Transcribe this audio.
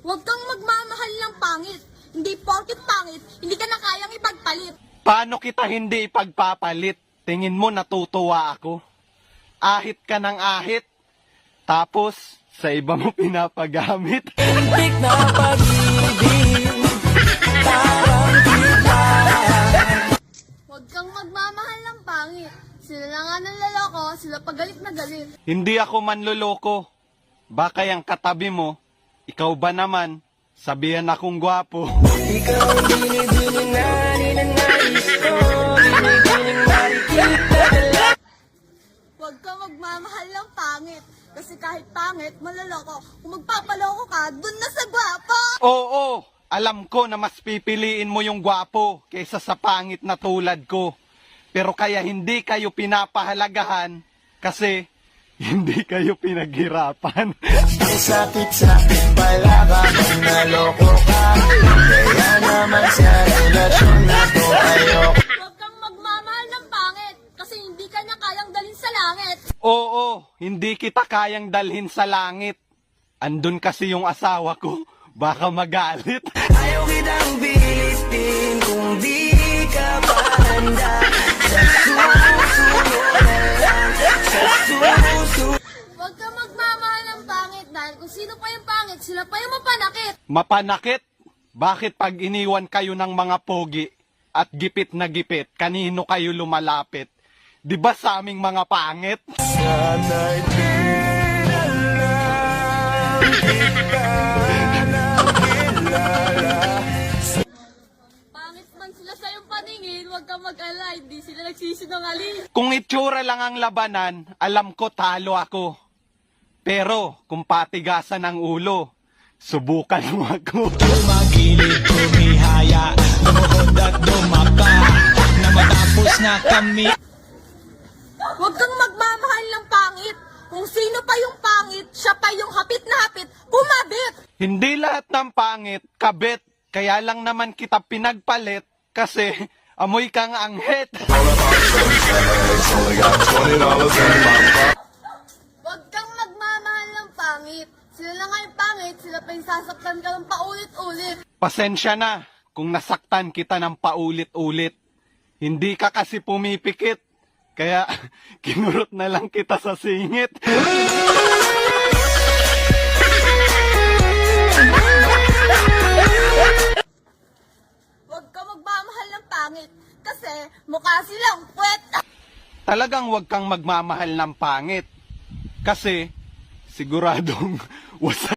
Huwag kang magmamahal ng pangit. Hindi porket pangit, hindi ka na kayang ipagpalit. Paano kita hindi ipagpapalit? Tingin mo natutuwa ako? Ahit ka ng ahit, tapos sa iba mo pinapagamit. Tik na pag-ibig, parang kita. Huwag kang magmamahal ng pangit. Sila na nga ng laloko, sila pagalit na galit. Hindi ako manloloko. Baka yung katabi mo, ikaw ba naman, sabihan akong gwapo. Ikaw ang binibining na ninanais ko, binibining marikita. Huwag kang magmamahal ng pangit. Kasi kahit pangit, malaloko. Kung magpapaloko ka, dun na sa gwapo. Oo, alam ko na mas pipiliin mo yung gwapo kaysa sa pangit na tulad ko. Pero kaya hindi kayo pinapahalagahan kasi hindi kayo pinaghirapan. Ang sakit-sakit pala kapag naloko ka, kaya naman sa relasyon na to ayoko. Huwag kang magmamahal ng pangit. Kasi hindi ka na kayang dalhin sa langit. Oo, hindi kita kayang dalhin sa langit. Andun kasi yung asawa ko, baka magalit. Ayaw kitang bilitin kung di ka pa handa. Sa susunod na lang, sa susunod. Huwag kang magmamahal ng pangit dahil kung sino pa yung pangit, sila pa yung mapanakit. Mapanakit? Bakit pag iniwan kayo ng mga pogi at gipit na gipit, kanino kayo lumalapit? Di ba sa aming mga pangit? Sana'y di na lang kita nakilala. Pangit man sila sa iyong paningin, huwag kang mag-alala, hindi sila nagsisinungaling. Kung itsura lang ang labanan, alam ko talo ako. Pero kung patigasan ang ulo, subukan mo ako. Tumagilid, tumihaya, lumuhod at dumapa, na matapos na kami. Huwag kang magmamahal ng pangit. Kung sino pa yung pangit, siya pa yung hapit na hapit, kumabit. Hindi lahat ng pangit, kabit. Kaya lang naman kita pinagpalit kasi amoy kang anghit. Huwag kang magmamahal ng pangit. Sila na nga yung pangit, sila pa yung sasaktan ka ng paulit-ulit. Pasensya na kung nasaktan kita ng paulit-ulit. Hindi ka kasi pumipikit. Kaya kinurot na lang kita sa singit. Huwag kang magmamahal ng pangit. Kasi mukha silang puwet. Talagang wag kang magmamahal ng pangit. Kasi siguradong wasak